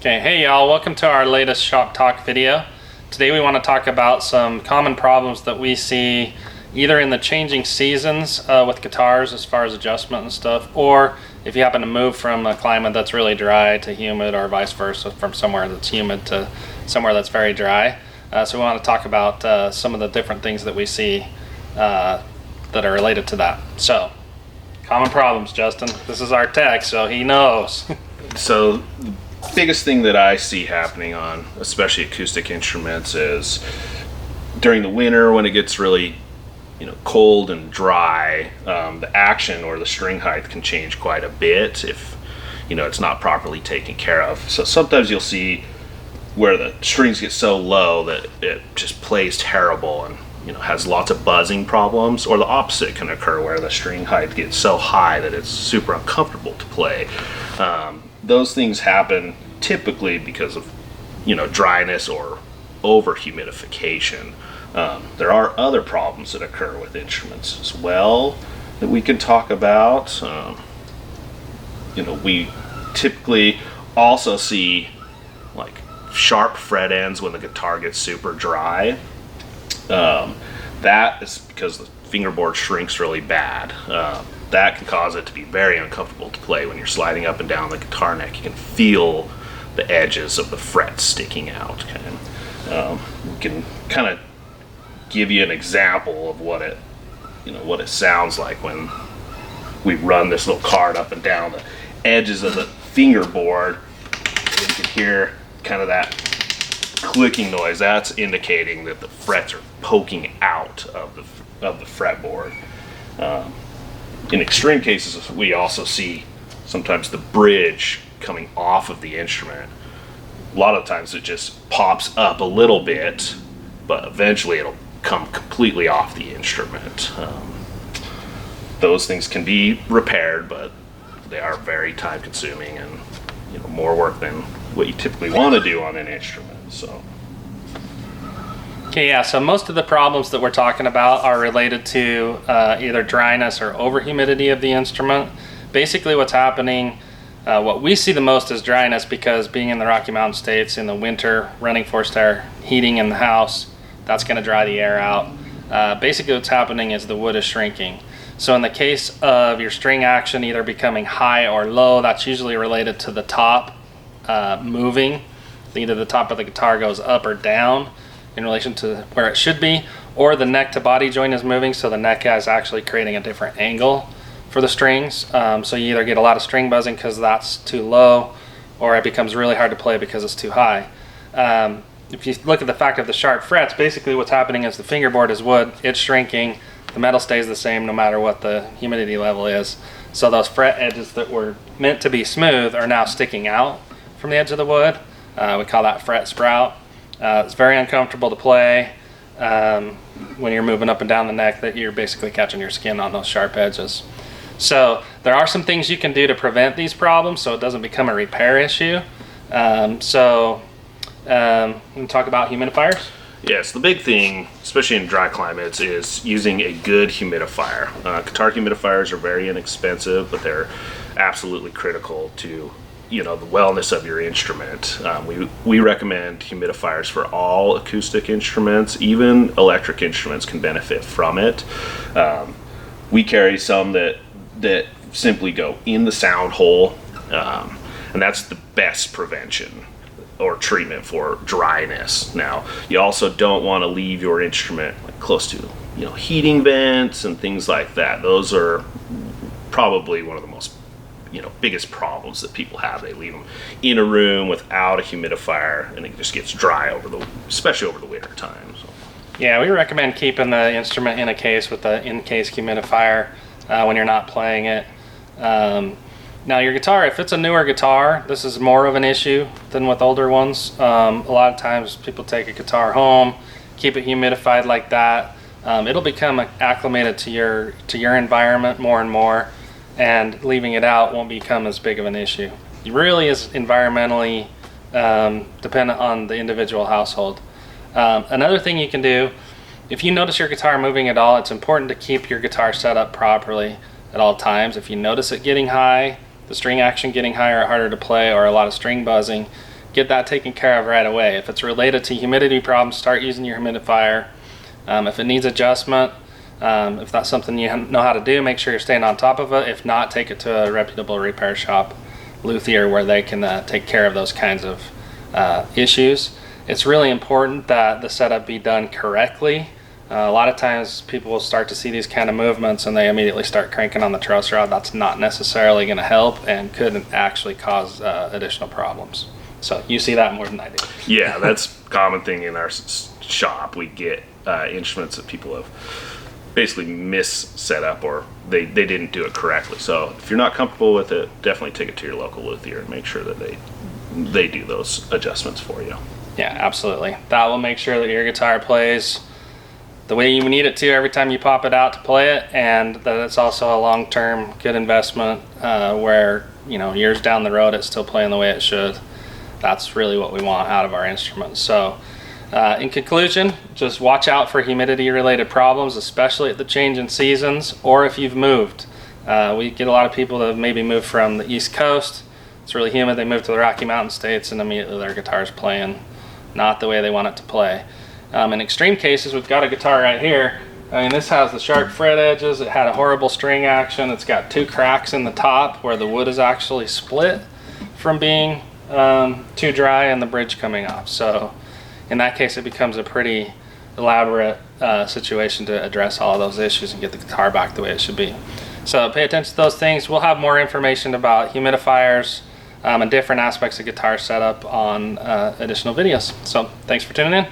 Okay, hey y'all, welcome to our latest shop talk video. Today we want to talk about some common problems that we see either in the changing seasons with guitars as far as adjustment and stuff, or if you happen to move from a climate that's really dry to humid, or vice versa, from somewhere that's humid to somewhere that's very dry. So we want to talk about some of the different things that we see that are related to that. So, common problems, Justin. This is our tech, so he knows. So the biggest thing that I see happening on especially acoustic instruments is during the winter when it gets really cold and dry, the action or the string height can change quite a bit if it's not properly taken care of. So sometimes you'll see where the strings get so low that it just plays terrible and has lots of buzzing problems, or the opposite can occur where the string height gets so high that it's super uncomfortable to play. Those things happen typically because of dryness or over humidification. There are other problems that occur with instruments as well that we can talk about. We typically also see like sharp fret ends when the guitar gets super dry. That is because the fingerboard shrinks really bad. That can cause it to be very uncomfortable to play when you're sliding up and down the guitar neck. You can feel the edges of the frets sticking out. We can kind of give you an example of what it sounds like when we run this little card up and down the edges of the fingerboard. You can hear kind of that clicking noise. That's indicating that the frets are poking out of the fretboard. In extreme cases, we also see sometimes the bridge coming off of the instrument. A lot of times it just pops up a little bit, but eventually it'll come completely off the instrument. Those things can be repaired, but they are very time consuming and more work than what you typically want to do on an instrument. So. Okay, yeah, so most of the problems that we're talking about are related to either dryness or over humidity of the instrument. Basically what's happening, what we see the most is dryness, because being in the Rocky Mountain States in the winter, running forced air heating in the house, that's going to dry the air out. Basically what's happening is the wood is shrinking. So in the case of your string action either becoming high or low, that's usually related to the top moving. Either the top of the guitar goes up or down in relation to where it should be, or the neck to body joint is moving, so the neck is actually creating a different angle for the strings. So you either get a lot of string buzzing because that's too low, or it becomes really hard to play because it's too high. If you look at the fact of the sharp frets, basically what's happening is the fingerboard is wood, it's shrinking, the metal stays the same no matter what the humidity level is. So those fret edges that were meant to be smooth are now sticking out from the edge of the wood. We call that fret sprout. It's very uncomfortable to play when you're moving up and down the neck, that you're basically catching your skin on those sharp edges. So there are some things you can do to prevent these problems so it doesn't become a repair issue. We can talk about humidifiers. Yes, the big thing, especially in dry climates, is using a good humidifier. Guitar humidifiers are very inexpensive, but they're absolutely critical to the wellness of your instrument. We recommend humidifiers for all acoustic instruments. Even electric instruments can benefit from it. We carry some that simply go in the sound hole, and that's the best prevention or treatment for dryness. Now, you also don't want to leave your instrument close to heating vents and things like that. Those are probably one of the most biggest problems that people have. They leave them in a room without a humidifier, and it just gets dry especially over the winter time. So. Yeah, we recommend keeping the instrument in a case with the in-case humidifier when you're not playing it. Now your guitar, if it's a newer guitar, this is more of an issue than with older ones. A lot of times people take a guitar home, keep it humidified like that. It'll become acclimated to your environment more and more, and leaving it out won't become as big of an issue. It really is environmentally dependent on the individual household. Another thing you can do, if you notice your guitar moving at all, it's important to keep your guitar set up properly at all times. If you notice it getting high, the string action getting higher or harder to play, or a lot of string buzzing, get that taken care of right away. If it's related to humidity problems, start using your humidifier. If it needs adjustment, if that's something you know how to do, make sure you're staying on top of it. If not, take it to a reputable repair shop, luthier, where they can take care of those kinds of issues. It's really important that the setup be done correctly. A lot of times people will start to see these kind of movements and they immediately start cranking on the truss rod. That's not necessarily going to help and could actually cause additional problems. So you see that more than I do. Yeah, that's a common thing in our shop. We get instruments that people have basically mis-set up, or they didn't do it correctly. So if you're not comfortable with it, definitely take it to your local luthier and make sure that they do those adjustments for you. Yeah, absolutely. That will make sure that your guitar plays the way you need it to every time you pop it out to play it, and that it's also a long-term good investment where, you know, years down the road it's still playing the way it should. That's really what we want out of our instruments. So in conclusion, just watch out for humidity related problems, especially at the change in seasons or if you've moved. We get a lot of people that have maybe moved from the East Coast. It's really humid, they move to the Rocky Mountain states and immediately their guitar's playing not the way they want it to play. In extreme cases, we've got a guitar right here. I mean, this has the sharp fret edges. It had a horrible string action. It's got 2 cracks in the top where the wood is actually split from being too dry and the bridge coming off. So in that case, it becomes a pretty elaborate situation to address all of those issues and get the guitar back the way it should be. So pay attention to those things. We'll have more information about humidifiers and different aspects of guitar setup on additional videos. So thanks for tuning in.